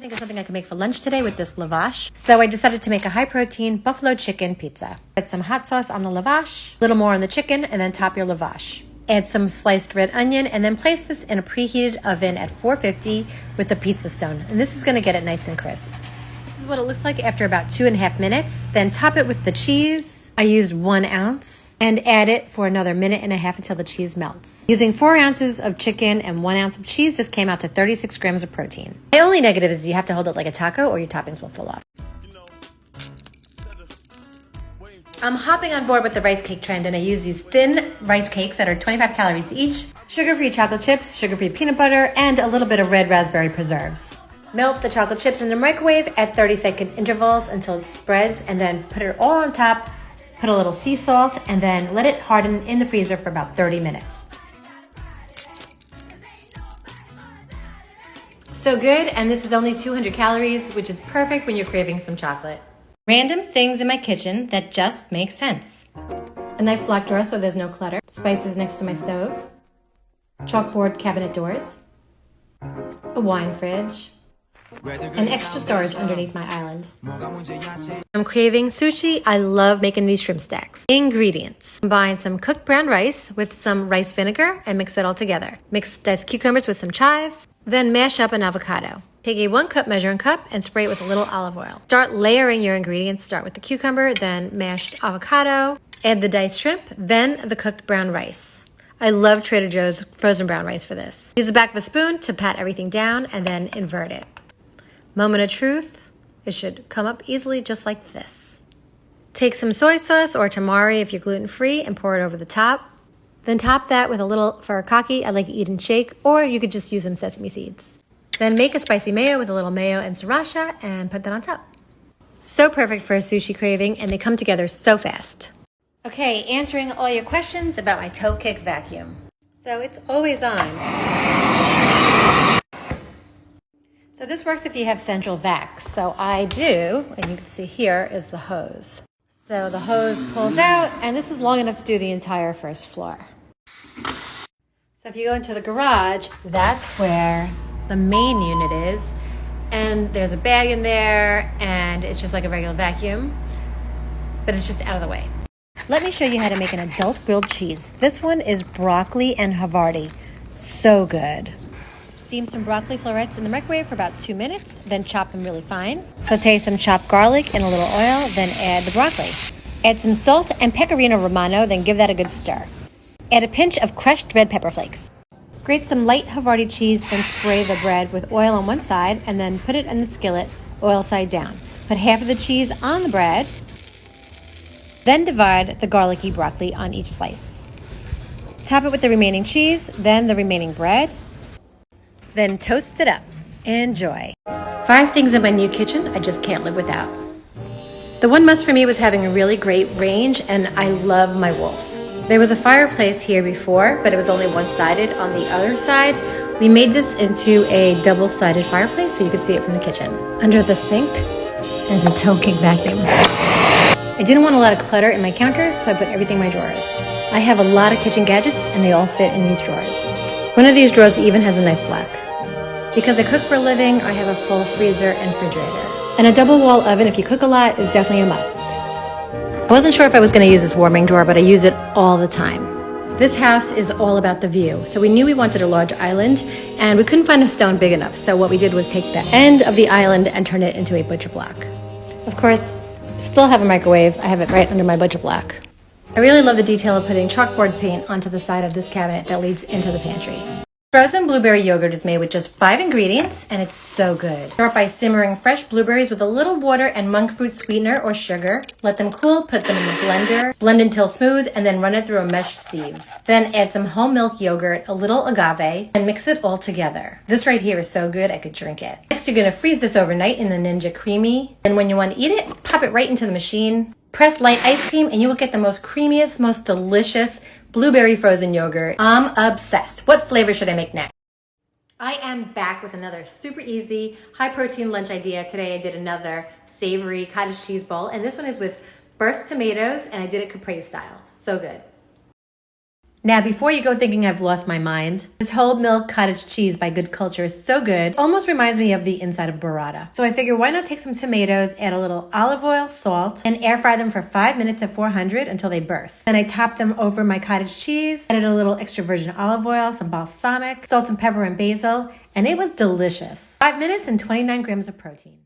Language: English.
think of something I could make for lunch today with this lavash. So I decided to make a high-protein buffalo chicken pizza. Add some hot sauce on the lavash, a little more on the chicken, and then top your lavash. Add some sliced red onion, and then place this in a preheated oven at 450 with the pizza stone. And this is going to get it nice and crisp. This is what it looks like after about 2.5 minutes. Then top it with the cheese. I used 1 ounce and add it for another 1.5 minutes until the cheese melts. Using 4 ounces of chicken and 1 ounce of cheese, this came out to 36 grams of protein. My only negative is you have to hold it like a taco or your toppings will fall off. I'm hopping on board with the rice cake trend, and I use these thin rice cakes that are 25 calories each, sugar-free chocolate chips, sugar-free peanut butter, and a little bit of red raspberry preserves. Melt the chocolate chips in the microwave at 30-second intervals until it spreads, and then put it all on top. Put a little sea salt, and then let it harden in the freezer for about 30 minutes. So good, and this is only 200 calories, which is perfect when you're craving some chocolate. Random things in my kitchen that just make sense. A knife block drawer so there's no clutter. Spices next to my stove. Chalkboard cabinet doors. A wine fridge. And extra storage underneath my island. I'm craving sushi. I love making these shrimp stacks. Ingredients. Combine some cooked brown rice with some rice vinegar and mix it all together. Mix diced cucumbers with some chives, then mash up an avocado. Take a 1-cup measuring cup and spray it with a little olive oil. Start layering your ingredients. Start with the cucumber, then mashed avocado, add the diced shrimp, then the cooked brown rice. I love Trader Joe's frozen brown rice for this. Use the back of a spoon to pat everything down and then invert it. Moment of truth, it should come up easily just like this. Take some soy sauce or tamari if you're gluten-free and pour it over the top. Then top that with a little furikake. I like to eat and shake, or you could just use some sesame seeds. Then make a spicy mayo with a little mayo and sriracha and put that on top. So perfect for a sushi craving, and they come together so fast. Okay, answering all your questions about my toe kick vacuum. So it's always on. So this works if you have central vac. So I do, and you can see here is the hose. So the hose pulls out, and this is long enough to do the entire first floor. So if you go into the garage, that's where the main unit is. And there's a bag in there, and it's just like a regular vacuum, but it's just out of the way. Let me show you how to make an adult grilled cheese. This one is broccoli and Havarti. So good. Steam some broccoli florets in the microwave for about 2 minutes, then chop them really fine. Saute some chopped garlic in a little oil, then add the broccoli. Add some salt and pecorino romano, then give that a good stir. Add a pinch of crushed red pepper flakes. Grate some light Havarti cheese, then spray the bread with oil on one side, and then put it in the skillet, oil side down. Put half of the cheese on the bread, then divide the garlicky broccoli on each slice. Top it with the remaining cheese, then the remaining bread. Then toast it up. Enjoy. 5 things in my new kitchen I just can't live without. The one must for me was having a really great range, and I love my wolf. There was a fireplace here before, but it was only one-sided. On the other side, we made this into a double-sided fireplace so you could see it from the kitchen. Under the sink, there's a toe kick vacuum. I didn't want a lot of clutter in my counters, so I put everything in my drawers. I have a lot of kitchen gadgets, and they all fit in these drawers. One of these drawers even has a knife block. Because I cook for a living, I have a full freezer and refrigerator. And a double wall oven, if you cook a lot, is definitely a must. I wasn't sure if I was going to use this warming drawer, but I use it all the time. This house is all about the view, so we knew we wanted a large island, and we couldn't find a stone big enough, so what we did was take the end of the island and turn it into a butcher block. Of course, still have a microwave. I have it right under my butcher block. I really love the detail of putting chalkboard paint onto the side of this cabinet that leads into the pantry. Frozen blueberry yogurt is made with just 5 ingredients, and it's so good. Start by simmering fresh blueberries with a little water and monk fruit sweetener or sugar. Let them cool, put them in the blender, blend until smooth, and then run it through a mesh sieve. Then add some whole milk yogurt, a little agave, and mix it all together. This right here is so good, I could drink it. Next, you're gonna freeze this overnight in the Ninja Creami. And when you want to eat it, pop it right into the machine. Press light ice cream, and you will get the most creamiest, most delicious blueberry frozen yogurt. I'm obsessed. What flavor should I make next? I am back with another super easy, high protein lunch idea. Today I did another savory cottage cheese bowl, and this one is with burst tomatoes, and I did it Caprese style. So good. Now, before you go thinking I've lost my mind, this whole milk cottage cheese by Good Culture is so good. Almost reminds me of the inside of burrata. So I figure why not take some tomatoes, add a little olive oil, salt, and air fry them for 5 minutes at 400 until they burst. Then I top them over my cottage cheese, added a little extra virgin olive oil, some balsamic, salt and pepper and basil, and it was delicious. 5 minutes and 29 grams of protein.